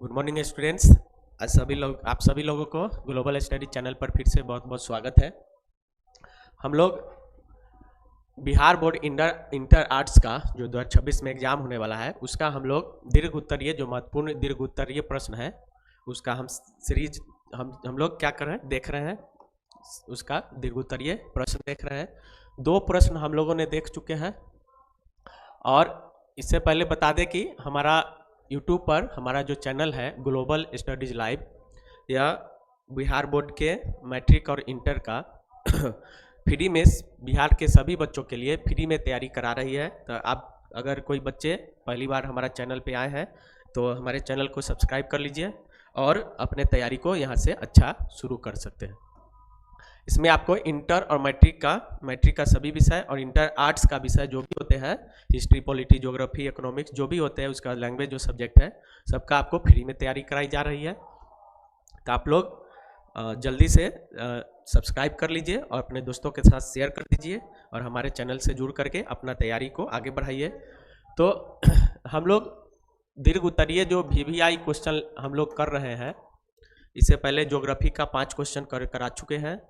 Good morning students. आप सभी लोगों को ग्लोबल स्टडी चैनल पर फिर से बहुत बहुत स्वागत है। हम लोग बिहार बोर्ड इंटर आर्ट्स का जो 2026 में एग्जाम होने वाला है उसका हम लोग दीर्घ उत्तरीय जो महत्वपूर्ण दीर्घ उत्तरीय प्रश्न है उसका हम सीरीज हम लोग क्या कर रहे हैं, देख रहे हैं। उसका दीर्घ उत्तरीय प्रश्न देख रहे हैं। 2 प्रश्न हम लोगों ने देख चुके हैं और इससे पहले बता दें कि हमारा यूट्यूब पर हमारा जो चैनल है ग्लोबल स्टडीज लाइव, यह बिहार बोर्ड के मैट्रिक और इंटर का फ्री में बिहार के सभी बच्चों के लिए फ्री में तैयारी करा रही है। तो आप अगर कोई बच्चे पहली बार हमारा चैनल पे आए हैं तो हमारे चैनल को सब्सक्राइब कर लीजिए और अपने तैयारी को यहाँ से अच्छा शुरू कर सकते हैं। इसमें आपको इंटर और मैट्रिक का सभी विषय और इंटर आर्ट्स का विषय जो भी होते हैं, हिस्ट्री, पॉलिटी, ज्योग्राफी, इकोनॉमिक्स जो भी होते हैं, उसका लैंग्वेज जो सब्जेक्ट है सबका आपको फ्री में तैयारी कराई जा रही है। तो आप लोग जल्दी से सब्सक्राइब कर लीजिए और अपने दोस्तों के साथ शेयर कर दीजिए और हमारे चैनल से जुड़ करके अपना तैयारी को आगे बढ़ाइए। तो हम लोग दीर्घ उत्तरीय जो VVI क्वेश्चन हम लोग कर रहे हैं, इससे पहले ज्योग्राफी का 5 क्वेश्चन करा चुके हैं।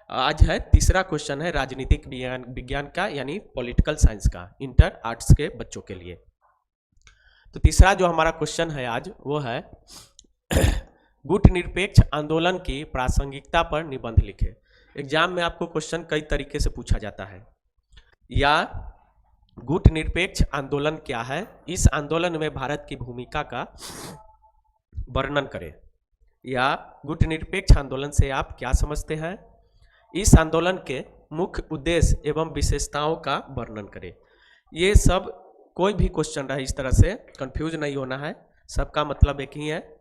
आज है तीसरा क्वेश्चन है राजनीतिक विज्ञान का यानी पॉलिटिकल साइंस का इंटर आर्ट्स के बच्चों के लिए। तो तीसरा जो हमारा क्वेश्चन है आज वो है गुट निरपेक्ष आंदोलन की प्रासंगिकता पर निबंध लिखे। एग्जाम में आपको क्वेश्चन कई तरीके से पूछा जाता है। या गुट निरपेक्ष आंदोलन क्या है, इस आंदोलन में भारत की भूमिका का वर्णन करें। या गुट निरपेक्ष आंदोलन से आप क्या समझते हैं, इस आंदोलन के मुख्य उद्देश्य एवं विशेषताओं का वर्णन करें। ये सब कोई भी क्वेश्चन रहे इस तरह से कंफ्यूज नहीं होना है, सबका मतलब एक ही है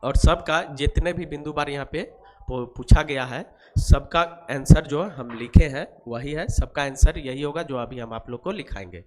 और सबका जितने भी बिंदु बार यहाँ पे पूछा गया है सबका आंसर जो हम लिखे हैं वही है, सबका आंसर यही होगा जो अभी हम आप लोग को लिखाएंगे।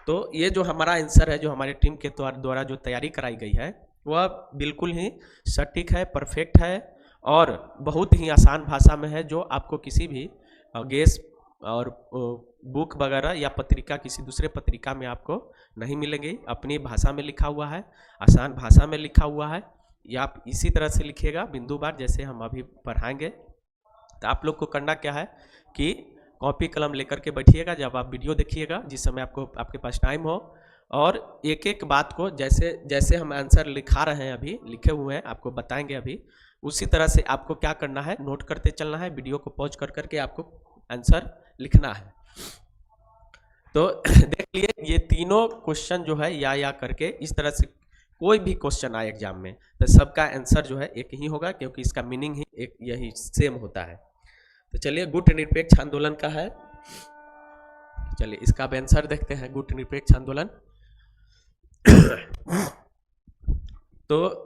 तो ये जो हमारा आंसर है जो हमारे टीम के द्वारा जो तैयारी कराई गई है वह बिल्कुल ही सटीक है, परफेक्ट है और बहुत ही आसान भाषा में है, जो आपको किसी भी गेस और बुक वगैरह या पत्रिका किसी दूसरे पत्रिका में आपको नहीं मिलेंगे। अपनी भाषा में लिखा हुआ है, आसान भाषा में लिखा हुआ है। या आप इसी तरह से लिखिएगा बिंदु बार जैसे हम अभी पढ़ाएंगे। तो आप लोग को करना क्या है कि कॉपी कलम लेकर के बैठिएगा जब आप वीडियो देखिएगा, जिस समय आपके पास टाइम हो, और एक एक बात को जैसे जैसे हम आंसर लिखा रहे हैं अभी लिखे हुए हैं आपको बताएंगे अभी, उसी तरह से आपको क्या करना है, नोट करते चलना है, वीडियो को पॉज कर करके आपको आंसर लिखना है। तो देख लिए ये तीनों क्वेश्चन जो है या करके इस तरह से कोई भी क्वेश्चन आए एग्जाम में तो सबका आंसर जो है एक ही होगा, क्योंकि इसका मीनिंग ही एक यही सेम होता है। तो चलिए गुट निरपेक्ष आंदोलन का है, चलिए इसका आंसर देखते हैं। गुट निरपेक्ष आंदोलन तो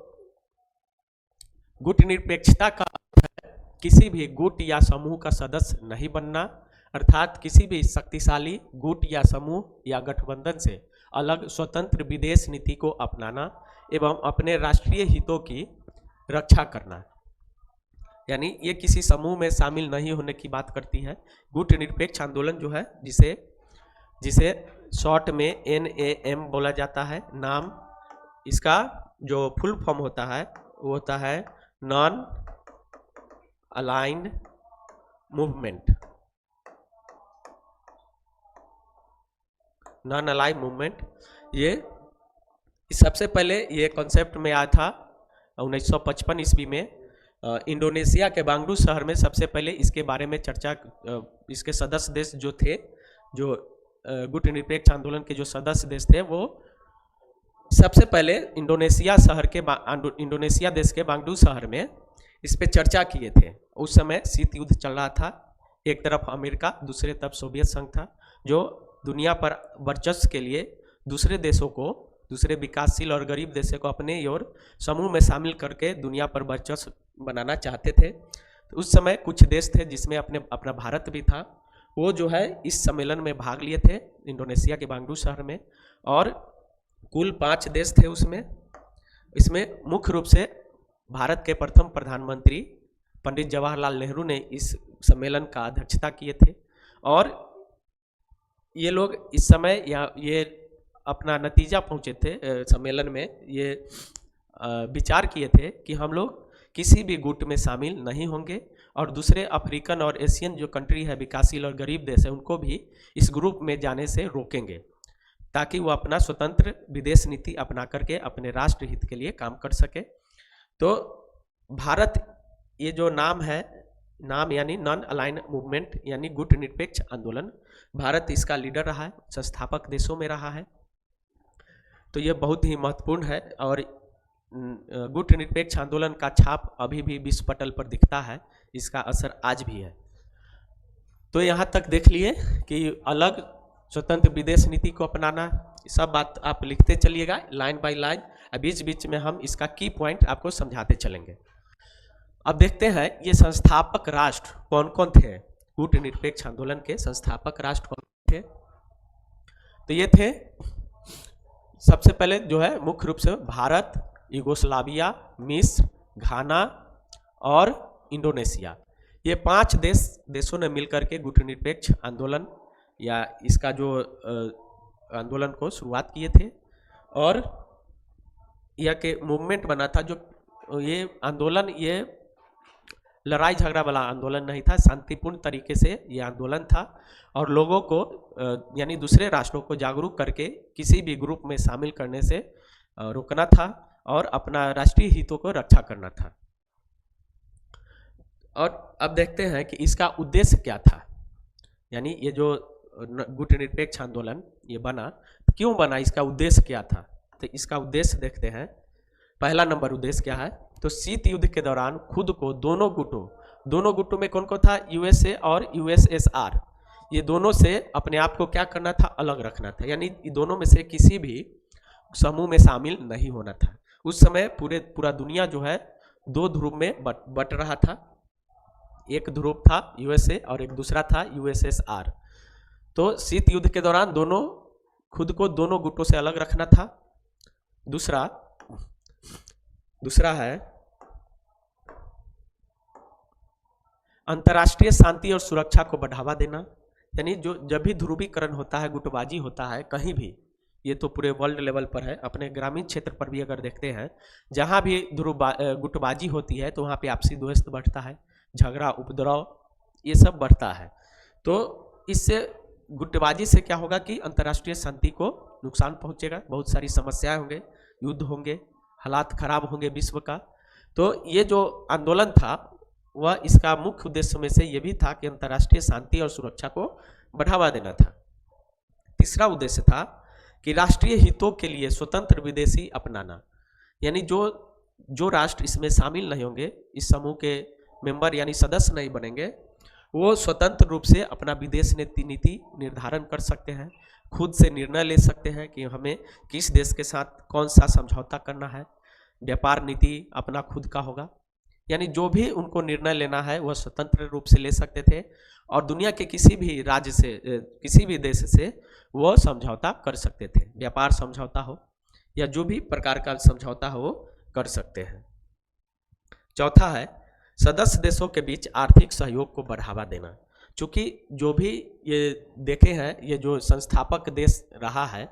गुट निरपेक्षता का अर्थ है किसी भी गुट या समूह का सदस्य नहीं बनना, अर्थात किसी भी शक्तिशाली गुट या समूह या गठबंधन से अलग स्वतंत्र विदेश नीति को अपनाना एवं अपने राष्ट्रीय हितों की रक्षा करना। यानी ये किसी समूह में शामिल नहीं होने की बात करती है। गुट निरपेक्ष आंदोलन जो है जिसे शॉर्ट में NAM बोला जाता है, नाम इसका जो फुल फॉर्म होता है वो होता है non aligned movement. Non aligned movement ये सबसे पहले ये कॉन्सेप्ट में आया था 1955 ईस्वी में। इंडोनेशिया के बांग्लू शहर में सबसे पहले इसके बारे में चर्चा, इसके सदस्य देश जो थे, जो गुट निरपेक्ष आंदोलन के जो सदस्य देश थे, वो सबसे पहले इंडोनेशिया देश के बांग्लू शहर में इस पे चर्चा किए थे। उस समय शीत युद्ध चल रहा था, एक तरफ अमेरिका, दूसरे तरफ सोवियत संघ था, जो दुनिया पर वर्चस्व के लिए दूसरे देशों को, दूसरे विकासशील और गरीब देशों को अपने और समूह में शामिल करके दुनिया पर वर्चस्व बनाना चाहते थे। तो उस समय कुछ देश थे जिसमें अपना भारत भी था, वो जो है इस सम्मेलन में भाग लिए थे इंडोनेशिया के बांग्लू शहर में, और कुल 5 देश थे उसमें। इसमें मुख्य रूप से भारत के प्रथम प्रधानमंत्री पंडित जवाहरलाल नेहरू ने इस सम्मेलन का अध्यक्षता किए थे, और ये लोग इस समय या ये अपना नतीजा पहुंचे थे सम्मेलन में। ये विचार किए थे कि हम लोग किसी भी गुट में शामिल नहीं होंगे और दूसरे अफ्रीकन और एशियन जो कंट्री है, विकासशील और गरीब देश है, उनको भी इस ग्रुप में जाने से रोकेंगे ताकि वो अपना स्वतंत्र विदेश नीति अपना करके अपने राष्ट्र हित के लिए काम कर सके। तो भारत, ये जो नाम है, नाम यानी नॉन अलाइन मूवमेंट यानी गुट निरपेक्ष आंदोलन, भारत इसका लीडर रहा है, संस्थापक देशों में रहा है। तो ये बहुत ही महत्वपूर्ण है और गुट निरपेक्ष आंदोलन का छाप अभी भी विश्व पटल पर दिखता है, इसका असर आज भी है। तो यहाँ तक देख लिए कि अलग स्वतंत्र विदेश नीति को अपनाना, सब बात आप लिखते चलिएगा लाइन बाय लाइन, बीच बीच में हम इसका की पॉइंट आपको समझाते चलेंगे। अब देखते हैं ये संस्थापक राष्ट्र कौन कौन थे, गुट निरपेक्ष आंदोलन के संस्थापक राष्ट्र कौन थे। तो ये थे, सबसे पहले जो है मुख्य रूप से भारत, यूगोस्लाविया, मिस्र, घाना और इंडोनेशिया, ये 5 देशों ने मिलकर के गुट निरपेक्ष आंदोलन या इसका जो आंदोलन को शुरुआत किए थे। और यह के मूवमेंट बना था, जो ये आंदोलन ये लड़ाई झगड़ा वाला आंदोलन नहीं था, शांतिपूर्ण तरीके से ये आंदोलन था और लोगों को यानी दूसरे राष्ट्रों को जागरूक करके किसी भी ग्रुप में शामिल करने से रोकना था और अपना राष्ट्रीय हितों को रक्षा करना था। और अब देखते हैं कि इसका उद्देश्य क्या था, यानी ये जो गुट निरपेक्ष आंदोलन ये बना, क्यों बना, इसका उद्देश्य क्या था। तो इसका उद्देश्य देखते हैं। पहला नंबर उद्देश्य क्या है, तो शीत युद्ध के दौरान खुद को दोनों गुटों में कौन कौन था, यूएसए और यूएसएसआर, ये दोनों से अपने आप को क्या करना था, अलग रखना था, यानी दोनों में से किसी भी समूह में शामिल नहीं होना था। उस समय पूरा दुनिया जो है 2 ध्रुव में बट रहा था, एक ध्रुव था यूएसए और एक दूसरा था यूएसएसआर। तो शीत युद्ध के दौरान खुद को दोनों गुटों से अलग रखना था। दूसरा है अंतर्राष्ट्रीय शांति और सुरक्षा को बढ़ावा देना, यानी जब भी ध्रुवीकरण होता है, गुटबाजी होता है कहीं भी, ये तो पूरे वर्ल्ड लेवल पर है, अपने ग्रामीण क्षेत्र पर भी अगर देखते हैं, जहाँ भी गुटबाजी होती है तो वहाँ पे आपसी द्वेष बढ़ता है, झगड़ा उपद्रव ये सब बढ़ता है। तो इससे गुटबाजी से क्या होगा कि अंतर्राष्ट्रीय शांति को नुकसान पहुँचेगा, बहुत सारी समस्याएं होंगे, युद्ध होंगे, हालात खराब होंगे विश्व का। तो ये जो आंदोलन था वह इसका मुख्य उद्देश्य में से ये भी था कि अंतर्राष्ट्रीय शांति और सुरक्षा को बढ़ावा देना था। तीसरा उद्देश्य था कि राष्ट्रीय हितों के लिए स्वतंत्र विदेशी अपनाना, यानी जो राष्ट्र इसमें शामिल नहीं होंगे, इस समूह के मेंबर यानी सदस्य नहीं बनेंगे, वो स्वतंत्र रूप से अपना विदेश नीति निर्धारण कर सकते हैं, खुद से निर्णय ले सकते हैं कि हमें किस देश के साथ कौन सा समझौता करना है, व्यापार नीति अपना खुद का होगा, यानी जो भी उनको निर्णय लेना है वह स्वतंत्र रूप से ले सकते थे और दुनिया के किसी भी राज्य से, किसी भी देश से वो समझौता कर सकते थे, व्यापार समझौता हो या जो भी प्रकार का समझौता हो वो कर सकते हैं। चौथा है सदस्य देशों के बीच आर्थिक सहयोग को बढ़ावा देना, चूँकि जो भी ये देखे हैं, ये जो संस्थापक देश रहा है,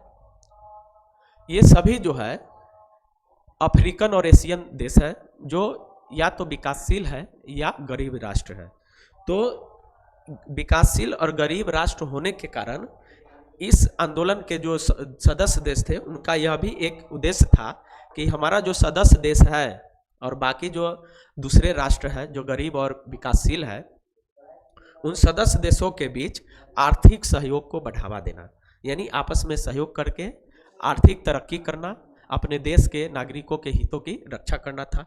ये सभी जो है अफ्रीकन और एशियन देश है, जो या तो विकासशील है या गरीब राष्ट्र है। तो विकासशील और गरीब राष्ट्र होने के कारण इस आंदोलन के जो सदस्य देश थे उनका यह भी एक उद्देश्य था कि हमारा जो सदस्य देश है और बाकी जो दूसरे राष्ट्र है जो गरीब और विकासशील है, उन सदस्य देशों के बीच आर्थिक सहयोग को बढ़ावा देना, यानी आपस में सहयोग करके आर्थिक तरक्की करना, अपने देश के नागरिकों के हितों की रक्षा करना था।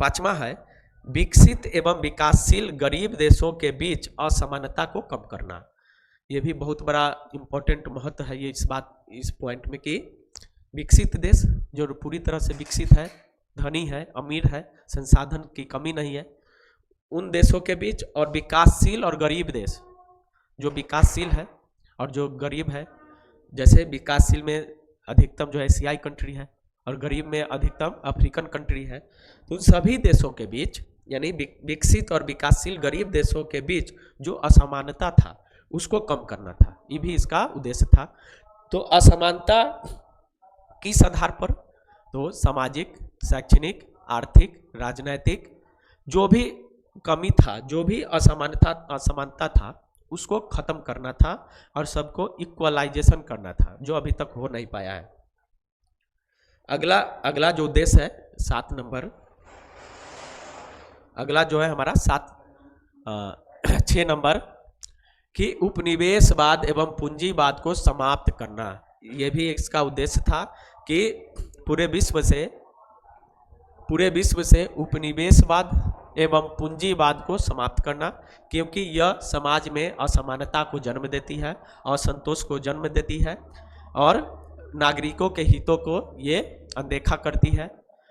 पांचवा है विकसित एवं विकासशील गरीब देशों के बीच असमानता को कम करना। ये भी बहुत बड़ा इम्पोर्टेंट महत्व है ये इस पॉइंट में कि विकसित देश जो पूरी तरह से विकसित है, धनी है, अमीर है, संसाधन की कमी नहीं है, उन देशों के बीच, और विकासशील और गरीब देश जो विकासशील है और जो गरीब है, जैसे विकासशील में अधिकतम जो एशियाई कंट्री है और गरीब में अधिकतम अफ्रीकन कंट्री है, तो उन सभी देशों के बीच यानी विकसित और विकासशील गरीब देशों के बीच जो असमानता था उसको कम करना था, ये भी इसका उद्देश्य था। तो असमानता किस आधार पर, तो सामाजिक, शैक्षणिक, आर्थिक, राजनैतिक जो भी कमी था, जो भी असमानता था, उसको खत्म करना था और सबको इक्वलाइजेशन करना था, जो अभी तक हो नहीं पाया है। अगला जो उद्देश्य है 7 नंबर, अगला जो है हमारा 6 नंबर कि उपनिवेशवाद एवं पूंजीवाद को समाप्त करना। ये भी इसका उद्देश्य था कि पूरे विश्व से उपनिवेशवाद एवं पूंजीवाद को समाप्त करना, क्योंकि यह समाज में असमानता को जन्म देती है, असंतोष को जन्म देती है और नागरिकों के हितों को ये अनदेखा करती है,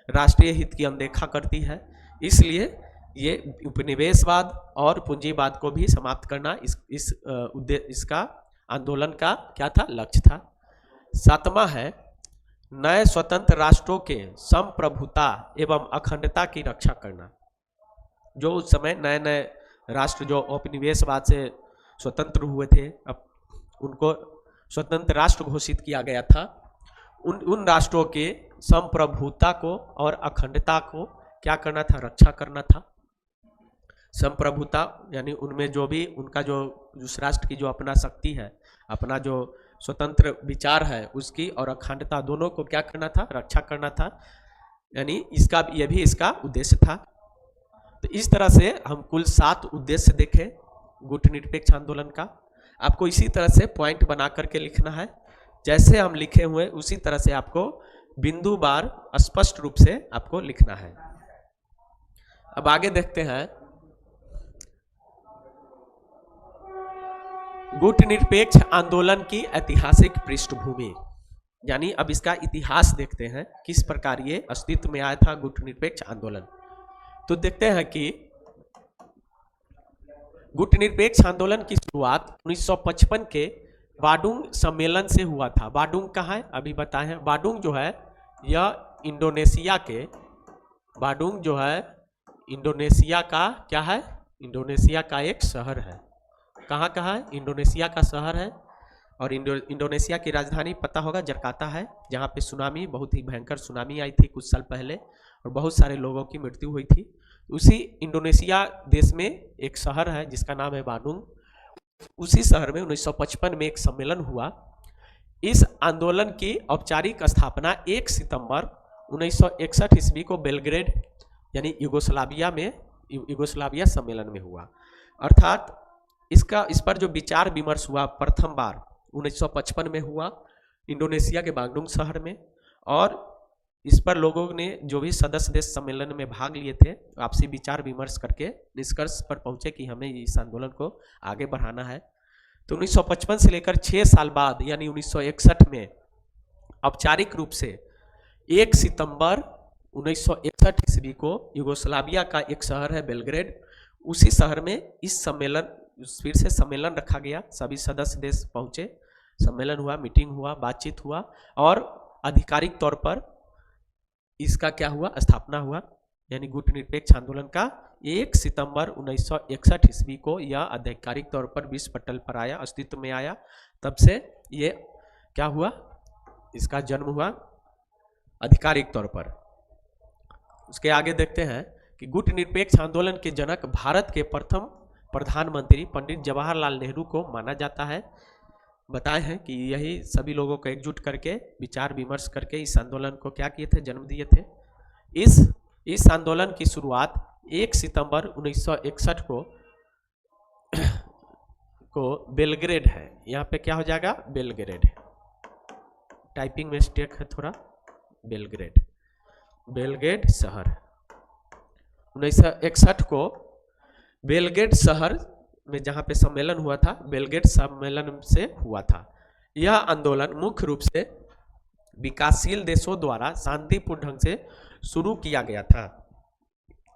राष्ट्रीय हित की अनदेखा करती है। इसलिए ये उपनिवेशवाद और पूंजीवाद को भी समाप्त करना इसका आंदोलन का क्या था, लक्ष्य था। 7वां है नए स्वतंत्र राष्ट्रों के संप्रभुता एवं अखंडता की रक्षा करना। जो उस समय नए नए राष्ट्र जो उपनिवेशवाद से स्वतंत्र हुए थे, अब उनको स्वतंत्र राष्ट्र घोषित किया गया था, उन राष्ट्रों के संप्रभुता को और अखंडता को क्या करना था, रक्षा करना था। संप्रभुता यानी उनमें जो भी उनका जो उस राष्ट्र की जो अपना शक्ति है, अपना जो स्वतंत्र विचार है उसकी, और अखंडता दोनों को क्या करना था, रक्षा करना था। यानी ये भी इसका उद्देश्य था। तो इस तरह से हम कुल 7 उद्देश्य देखे गुटनिरपेक्ष आंदोलन का। आपको इसी तरह से पॉइंट बना करके लिखना है, जैसे हम लिखे हुए उसी तरह से आपको बिंदुवार स्पष्ट रूप से आपको लिखना है। अब आगे देखते हैं गुटनिरपेक्ष आंदोलन की ऐतिहासिक पृष्ठभूमि, यानी अब इसका इतिहास देखते हैं, किस प्रकार ये अस्तित्व में आया था गुटनिरपेक्ष आंदोलन। तो देखते हैं कि गुटनिरपेक्ष आंदोलन की शुरुआत 1955 के बाडुंग सम्मेलन से हुआ था। बाडुंग कहाँ है, अभी बताए हैं। बाडुंग जो है यह इंडोनेशिया के, बाडुंग जो है इंडोनेशिया का क्या है, इंडोनेशिया का एक शहर है। कहाँ कहाँ है, इंडोनेशिया का शहर है। और इंडोनेशिया की राजधानी पता होगा जकार्ता है, जहाँ पे सुनामी, बहुत ही भयंकर सुनामी आई थी कुछ साल पहले और बहुत सारे लोगों की मृत्यु हुई थी। उसी इंडोनेशिया देश में एक शहर है जिसका नाम है बाडुंग। उसी शहर में 1955 में एक सम्मेलन हुआ। इस आंदोलन की औपचारिक स्थापना 1 सितंबर 1961 ईस्वी को बेलग्रेड यानी यूगोस्लाविया सम्मेलन में हुआ। अर्थात इस पर जो विचार विमर्श हुआ प्रथम बार 1955 में हुआ इंडोनेशिया के बागडुंग शहर में, और इस पर लोगों ने जो भी सदस्य देश सम्मेलन में भाग लिए थे आपसी विचार विमर्श करके निष्कर्ष पर पहुंचे कि हमें इस आंदोलन को आगे बढ़ाना है। तो 1955 से लेकर 6 साल बाद यानी 1961 में औपचारिक रूप से 1 सितंबर 1961 ईस्वी को यूगोस्लाविया का एक शहर है बेलग्रेड, उसी शहर में इस सम्मेलन फिर से सम्मेलन रखा गया। सभी सदस्य देश पहुंचे, सम्मेलन हुआ, मीटिंग हुआ, बातचीत हुआ और आधिकारिक तौर पर इसका क्या हुआ, स्थापना हुआ। यानी गुटनिरपेक्ष आंदोलन का 1 सितंबर 1961 ईस्वी को यह आधिकारिक तौर पर विश्व पटल पर आया, अस्तित्व में आया। तब से ये क्या हुआ, इसका जन्म हुआ आधिकारिक तौर पर। उसके आगे देखते हैं कि गुटनिरपेक्ष आंदोलन के जनक भारत के प्रथम प्रधानमंत्री पंडित जवाहरलाल नेहरू को माना जाता है। बताए हैं कि यही सभी लोगों को एकजुट करके विचार विमर्श करके इस आंदोलन को क्या किए थे, जन्म दिए थे। इस आंदोलन की शुरुआत 1 सितंबर 1961 को बेलग्रेड है, यहाँ पे क्या हो जाएगा, बेलग्रेड, टाइपिंग मिस्टेक है थोड़ा, बेलग्रेड शहर 1961 को बेलग्रेड शहर में जहाँ पे सम्मेलन हुआ था, बेलग्रेड सम्मेलन से हुआ था। यह आंदोलन मुख्य रूप से विकासशील देशों द्वारा शांतिपूर्ण ढंग से शुरू किया गया था।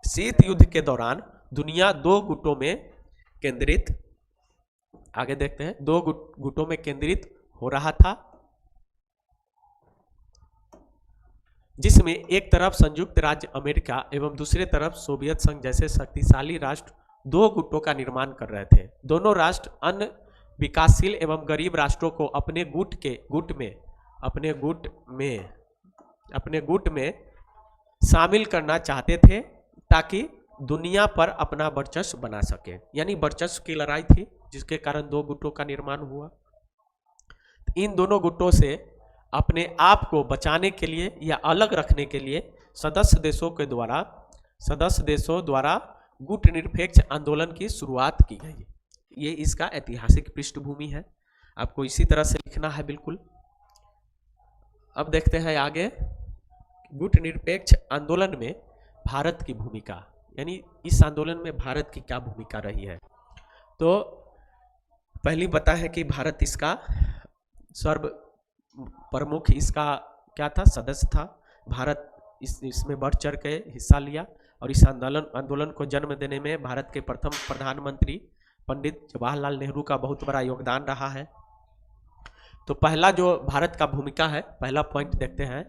शीत युद्ध के दौरान दुनिया 2 गुटों में केंद्रित, आगे देखते हैं, 2 गुटों में केंद्रित हो रहा था, जिसमें एक तरफ संयुक्त राज्य अमेरिका एवं दूसरे तरफ सोवियत संघ जैसे शक्तिशाली राष्ट्र 2 गुटों का निर्माण कर रहे थे। दोनों राष्ट्र अन्य विकासशील एवं गरीब राष्ट्रों को अपने गुट में अपने गुट में शामिल करना चाहते थे ताकि दुनिया पर अपना वर्चस्व बना सके। यानी वर्चस्व की लड़ाई थी, जिसके कारण दो गुटों का निर्माण हुआ। इन दोनों गुटों से अपने आप को बचाने के लिए या अलग रखने के लिए सदस्य देशों द्वारा गुट निरपेक्ष आंदोलन की शुरुआत की गई। ये इसका ऐतिहासिक पृष्ठभूमि है, आपको इसी तरह से लिखना है बिल्कुल। अब देखते हैं आगे, गुट निरपेक्ष आंदोलन में भारत की भूमिका, यानी इस आंदोलन में भारत की क्या भूमिका रही है। तो पहली पता है कि भारत इसका सर्व प्रमुख इसका क्या था, सदस्य था। भारत इसमें बढ़ चढ़ के हिस्सा लिया और इस आंदोलन को जन्म देने में भारत के प्रथम प्रधानमंत्री पंडित जवाहरलाल नेहरू का बहुत बड़ा योगदान रहा है। तो पहला जो भारत का भूमिका है, पहला पॉइंट देखते हैं,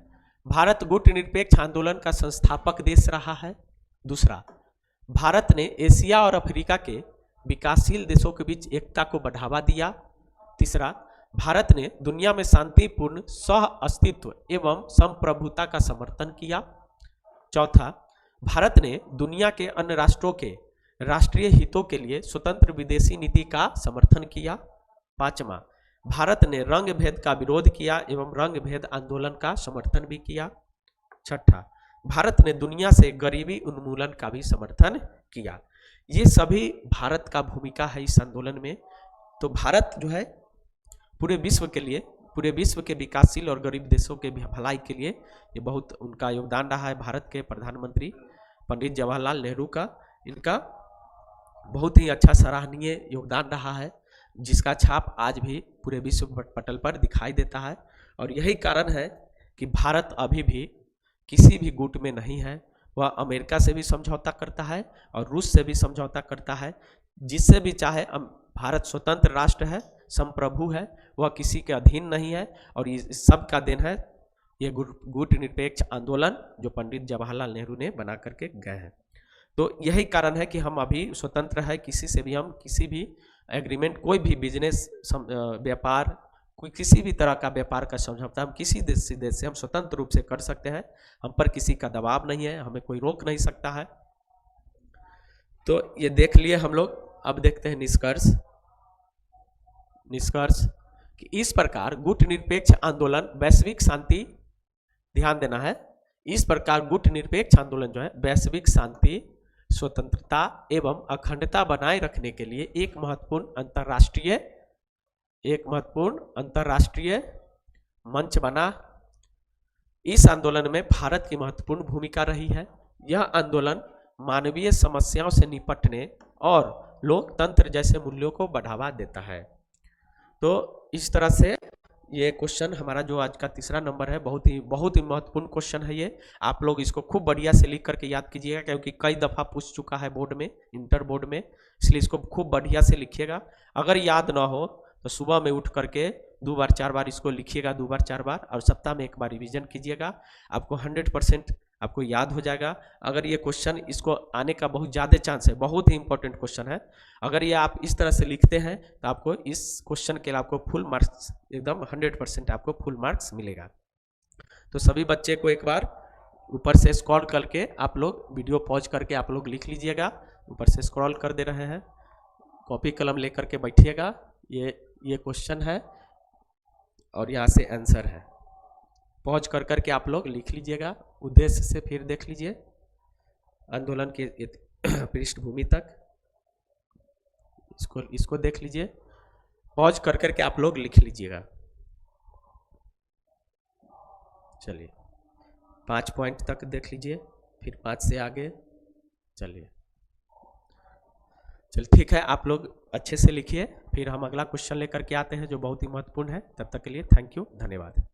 भारत गुट निरपेक्ष आंदोलन का संस्थापक देश रहा है। दूसरा, भारत ने एशिया और अफ्रीका के विकासशील देशों के बीच एकता को बढ़ावा दिया। तीसरा, भारत ने दुनिया में शांतिपूर्ण सह अस्तित्व एवं संप्रभुता का समर्थन किया। चौथा, भारत ने दुनिया के अन्य राष्ट्रों के राष्ट्रीय हितों के लिए स्वतंत्र विदेशी नीति का समर्थन किया। पांचवा, भारत ने रंग भेद का विरोध किया एवं रंग भेद आंदोलन का समर्थन भी किया। छठा, भारत ने दुनिया से गरीबी उन्मूलन का भी समर्थन किया। ये सभी भारत का भूमिका है इस आंदोलन में। तो भारत जो है पूरे विश्व के विकासशील और गरीब देशों के भलाई के लिए ये बहुत उनका योगदान रहा है। भारत के प्रधानमंत्री पंडित जवाहरलाल नेहरू का, इनका बहुत ही अच्छा सराहनीय योगदान रहा है, जिसका छाप आज भी पूरे विश्व पटल पर दिखाई देता है। और यही कारण है कि भारत अभी भी किसी भी गुट में नहीं है। वह अमेरिका से भी समझौता करता है और रूस से भी समझौता करता है, जिससे भी चाहे। भारत स्वतंत्र राष्ट्र है, संप्रभु है, वह किसी के अधीन नहीं है। और इस सब का देन है ये गुट निरपेक्ष आंदोलन जो पंडित जवाहरलाल नेहरू ने बना करके गए हैं। तो यही कारण है कि हम अभी स्वतंत्र है, किसी से भी हम किसी भी एग्रीमेंट, कोई भी बिजनेस व्यापार, कोई किसी भी तरह का व्यापार का समझौता हम किसी देश से हम स्वतंत्र रूप से कर सकते हैं। हम पर किसी का दबाव नहीं है, हमें कोई रोक नहीं सकता है। तो ये देख लिए हम लोग। अब देखते हैं निष्कर्ष कि इस प्रकार गुट निरपेक्ष आंदोलन वैश्विक शांति, ध्यान देना है, इस प्रकार गुट निरपेक्ष आंदोलन जो है वैश्विक शांति, स्वतंत्रता एवं अखंडता बनाए रखने के लिए एक महत्वपूर्ण अंतर्राष्ट्रीय मंच बना। इस आंदोलन में भारत की महत्वपूर्ण भूमिका रही है। यह आंदोलन मानवीय समस्याओं से निपटने और लोकतंत्र जैसे मूल्यों को बढ़ावा देता है। तो इस तरह से ये क्वेश्चन हमारा जो आज का तीसरा नंबर है, बहुत ही महत्वपूर्ण क्वेश्चन है ये। आप लोग इसको खूब बढ़िया से लिख करके याद कीजिएगा, क्योंकि कई दफ़ा पूछ चुका है बोर्ड में, इंटर बोर्ड में, इसलिए इसको खूब बढ़िया से लिखिएगा। अगर याद ना हो तो सुबह में उठ करके 2 बार 4 बार इसको लिखिएगा, 2 बार 4 बार, और सप्ताह में 1 बार रिविजन कीजिएगा। आपको 100% आपको याद हो जाएगा। अगर ये क्वेश्चन इसको आने का बहुत ज़्यादा चांस है, बहुत ही इंपॉर्टेंट क्वेश्चन है। अगर ये आप इस तरह से लिखते हैं तो आपको इस क्वेश्चन के लिए आपको फुल मार्क्स, एकदम 100% आपको फुल मार्क्स मिलेगा। तो सभी बच्चे को एक बार ऊपर से स्क्रॉल करके आप लोग वीडियो पॉज करके आप लोग लिख लीजिएगा। ऊपर से स्क्रॉल कर दे रहे हैं, कॉपी कलम लेकर के बैठिएगा। ये क्वेश्चन है और यहाँ से आंसर है। पॉज कर करके आप लोग लिख लीजिएगा, उद्देश्य से फिर देख लीजिए आंदोलन के पृष्ठभूमि तक, इसको देख लीजिए। पॉज कर करके आप लोग लिख लीजिएगा। चलिए 5 पॉइंट तक देख लीजिए, फिर 5 से आगे चलिए। ठीक है, आप लोग अच्छे से लिखिए, फिर हम अगला क्वेश्चन लेकर के आते हैं जो बहुत ही महत्वपूर्ण है। तब तक के लिए थैंक यू, धन्यवाद।